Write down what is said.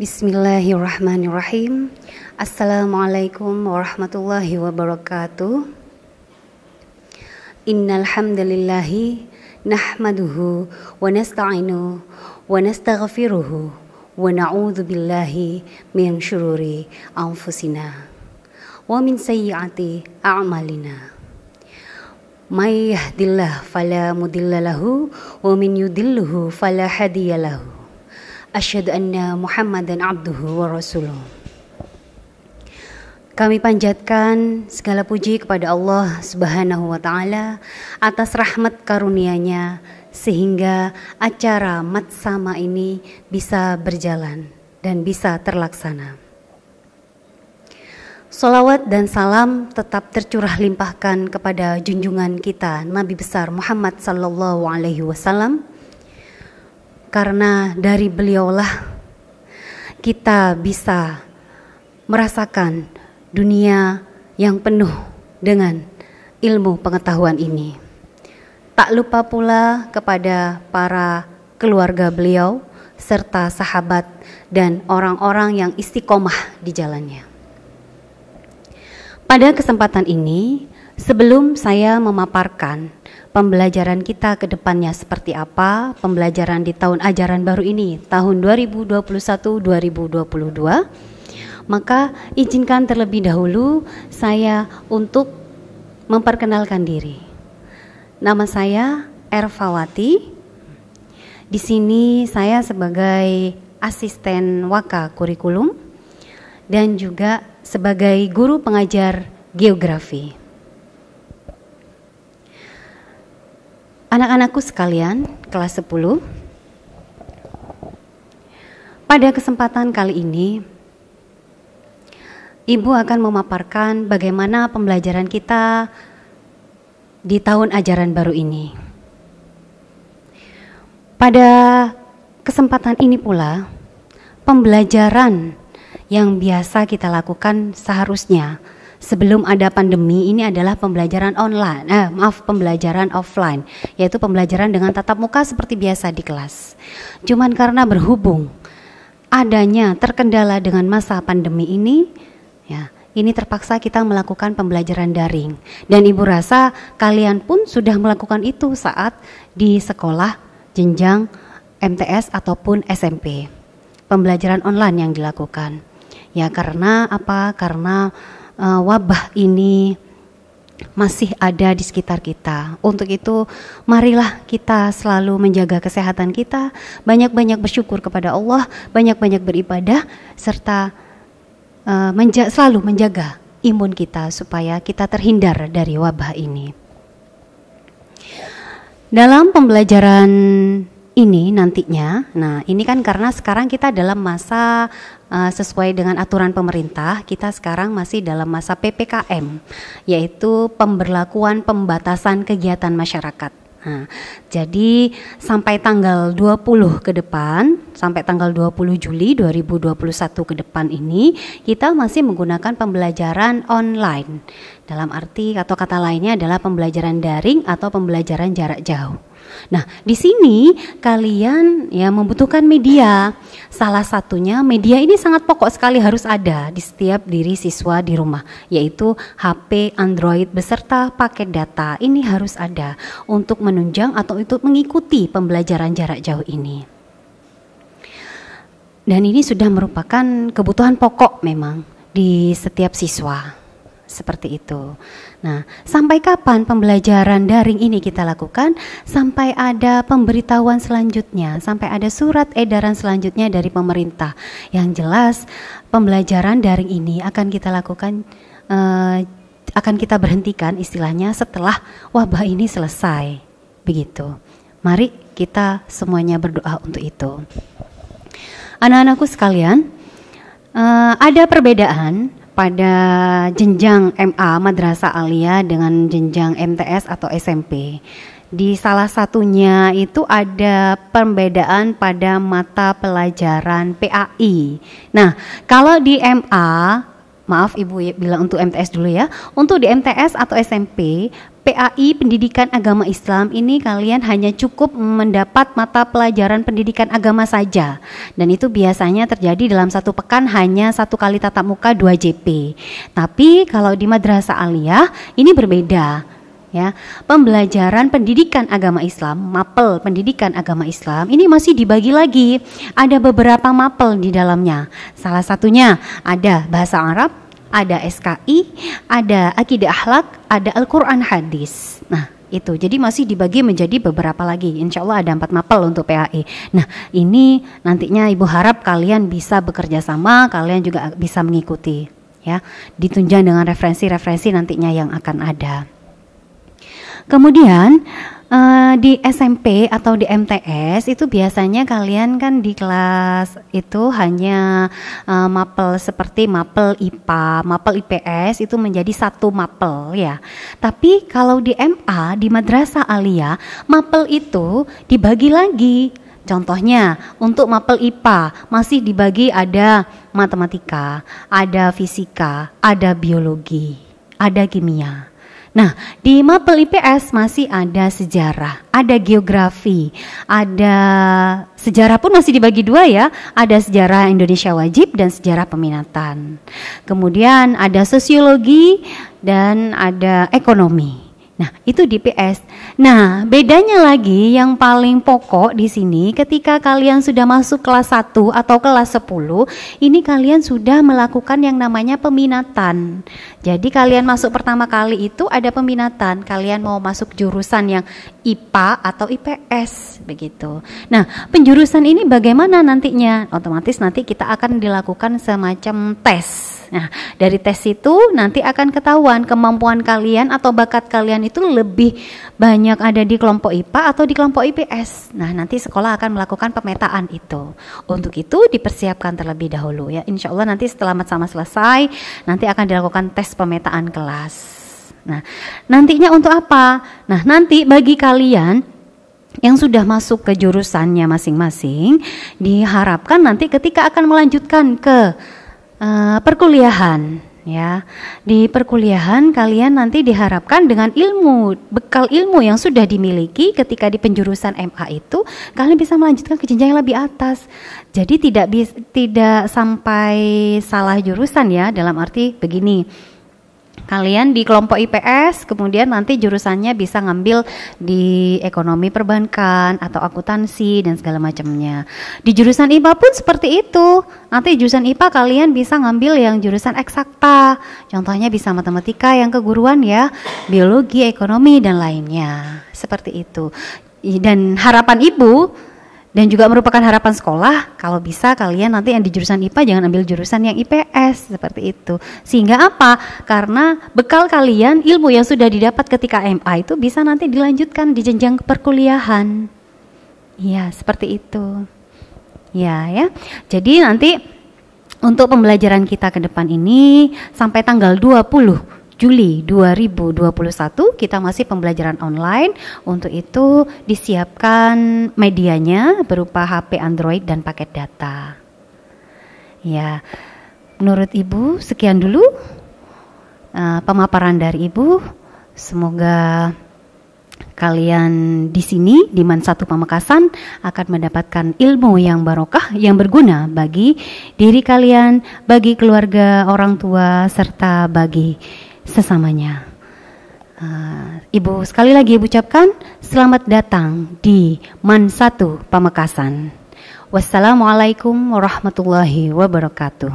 Bismillahirrahmanirrahim. Assalamualaikum warahmatullahi wabarakatuh. Innal hamdalillahi nahmaduhu wa nasta'inu wa nastaghfiruhu wa na'udzu billahi min syururi anfusina wa min sayyiati a'malina. May yahdihillahu fala mudilla lahu wa min yudlilhu fala hadiya lahu. Asyhadu anna Muhammadan abduhu wa rasuluh. Kami panjatkan segala puji kepada Allah Subhanahu wa taala atas rahmat karunia-Nya sehingga acara Matsama ini bisa berjalan dan bisa terlaksana. Salawat dan salam tetap tercurah limpahkan kepada junjungan kita Nabi besar Muhammad sallallahu alaihi wasallam. Karena dari beliaulah kita bisa merasakan dunia yang penuh dengan ilmu pengetahuan ini. Tak lupa pula kepada para keluarga beliau serta sahabat dan orang-orang yang istiqomah di jalannya. Pada kesempatan ini, sebelum saya memaparkan pembelajaran kita ke depannya seperti apa, pembelajaran di tahun ajaran baru ini, tahun 2021-2022, maka izinkan terlebih dahulu saya untuk memperkenalkan diri. Nama saya Erfawati. Di sini saya sebagai asisten waka kurikulum dan juga sebagai guru pengajar geografi. Anak-anakku sekalian, kelas 10. Pada kesempatan kali ini, Ibu akan memaparkan bagaimana pembelajaran kita di tahun ajaran baru ini. Pada kesempatan ini pula, pembelajaran yang biasa kita lakukan seharusnya sebelum ada pandemi ini adalah pembelajaran pembelajaran offline, yaitu pembelajaran dengan tatap muka seperti biasa di kelas. Cuman karena berhubung adanya terkendala dengan masa pandemi ini, ya, ini terpaksa kita melakukan pembelajaran daring. Dan Ibu rasa kalian pun sudah melakukan itu saat di sekolah jenjang MTS ataupun SMP. Pembelajaran online yang dilakukan. Ya, karena apa? Karena wabah ini masih ada di sekitar kita. Untuk itu, marilah kita selalu menjaga kesehatan kita, banyak-banyak bersyukur kepada Allah, banyak-banyak beribadah, serta selalu menjaga imun kita supaya kita terhindar dari wabah ini. Dalam pembelajaran ini nantinya, nah ini kan karena sekarang kita dalam masa sesuai dengan aturan pemerintah, kita sekarang masih dalam masa PPKM, yaitu pemberlakuan pembatasan kegiatan masyarakat. Nah, jadi sampai tanggal 20 ke depan, sampai tanggal 20 Juli 2021 ke depan ini, kita masih menggunakan pembelajaran online. Dalam arti atau kata lainnya adalah pembelajaran daring atau pembelajaran jarak jauh. Nah, di sini kalian ya membutuhkan media. Salah satunya media ini sangat pokok sekali harus ada di setiap diri siswa di rumah, yaitu HP Android beserta paket data. Ini harus ada untuk menunjang atau untuk mengikuti pembelajaran jarak jauh ini. Dan ini sudah merupakan kebutuhan pokok memang di setiap siswa. Seperti itu. Nah, sampai kapan pembelajaran daring ini kita lakukan? Sampai ada pemberitahuan selanjutnya, sampai ada surat edaran selanjutnya dari pemerintah. Yang jelas, pembelajaran daring ini akan kita lakukan, akan kita berhentikan istilahnya setelah wabah ini selesai. Begitu. Mari kita semuanya berdoa untuk itu. Anak-anakku sekalian, ada perbedaan pada jenjang MA Madrasah Aliyah dengan jenjang MTS atau SMP. Di salah satunya itu ada perbedaan pada mata pelajaran PAI. Nah, kalau di MA, maaf Ibu bilang untuk MTS dulu ya. Untuk di MTS atau SMP, PAI Pendidikan Agama Islam ini kalian hanya cukup mendapat mata pelajaran pendidikan agama saja, dan itu biasanya terjadi dalam satu pekan hanya 1 kali tatap muka 2 JP. Tapi kalau di Madrasah Aliyah ini berbeda ya. Pembelajaran pendidikan agama Islam, mapel pendidikan agama Islam ini masih dibagi lagi. Ada beberapa mapel di dalamnya. Salah satunya ada bahasa Arab, ada SKI, ada akidah akhlak, ada Al-Quran hadis. Nah itu, jadi masih dibagi menjadi beberapa lagi. Insya Allah ada 4 mapel untuk PAI. Nah ini nantinya Ibu harap kalian bisa bekerja sama, kalian juga bisa mengikuti ya, ditunjang dengan referensi-referensi nantinya yang akan ada. Kemudian di SMP atau di MTS itu biasanya kalian kan di kelas itu hanya mapel seperti mapel IPA, mapel IPS itu menjadi 1 mapel ya. Tapi kalau di MA, di Madrasah Aliyah, mapel itu dibagi lagi. Contohnya untuk mapel IPA masih dibagi ada matematika, ada fisika, ada biologi, ada kimia. Nah, di mapel IPS masih ada sejarah, ada geografi, ada sejarah pun masih dibagi 2 ya, ada sejarah Indonesia wajib dan sejarah peminatan. Kemudian ada sosiologi dan ada ekonomi. Nah, itu di PS. Nah, bedanya lagi yang paling pokok di sini ketika kalian sudah masuk kelas 1 atau kelas 10, ini kalian sudah melakukan yang namanya peminatan. Jadi kalian masuk pertama kali itu ada peminatan, kalian mau masuk jurusan yang IPA atau IPS begitu. Nah, penjurusan ini bagaimana nantinya? Otomatis nanti kita akan dilakukan semacam tes. Nah, dari tes itu nanti akan ketahuan kemampuan kalian atau bakat kalian itu lebih banyak ada di kelompok IPA atau di kelompok IPS. Nah, nanti sekolah akan melakukan pemetaan itu. Untuk itu dipersiapkan terlebih dahulu ya. Insya Allah nanti setelah sama selesai, nanti akan dilakukan tes pemetaan kelas. Nah, nantinya untuk apa? Nah, nanti bagi kalian yang sudah masuk ke jurusannya masing-masing, diharapkan nanti ketika akan melanjutkan ke perkuliahan ya, di perkuliahan kalian nanti diharapkan dengan ilmu, bekal ilmu yang sudah dimiliki ketika di penjurusan MA itu kalian bisa melanjutkan ke jenjang yang lebih atas. Jadi tidak sampai salah jurusan ya, dalam arti begini. Kalian di kelompok IPS kemudian nanti jurusannya bisa ngambil di ekonomi perbankan atau akuntansi dan segala macamnya. Di jurusan IPA pun seperti itu. Nanti jurusan IPA kalian bisa ngambil yang jurusan eksakta. Contohnya bisa matematika yang keguruan ya, biologi, ekonomi dan lainnya. Seperti itu. Dan harapan Ibu dan juga merupakan harapan sekolah, kalau bisa kalian nanti yang di jurusan IPA jangan ambil jurusan yang IPS, seperti itu. Sehingga apa? Karena bekal kalian, ilmu yang sudah didapat ketika MA itu bisa nanti dilanjutkan di jenjang perkuliahan. Ya, seperti itu. Ya. Jadi nanti untuk pembelajaran kita ke depan ini sampai tanggal 20 Juli 2021 kita masih pembelajaran online. Untuk itu disiapkan medianya berupa HP Android dan paket data. Ya, menurut Ibu sekian dulu pemaparan dari Ibu. Semoga kalian di sini di MAN 1 Pamekasan akan mendapatkan ilmu yang barokah, yang berguna bagi diri kalian, bagi keluarga, orang tua, serta bagi sesamanya. Ibu sekali lagi Ibu ucapkan selamat datang di MAN 1 Pamekasan. Wassalamualaikum warahmatullahi wabarakatuh.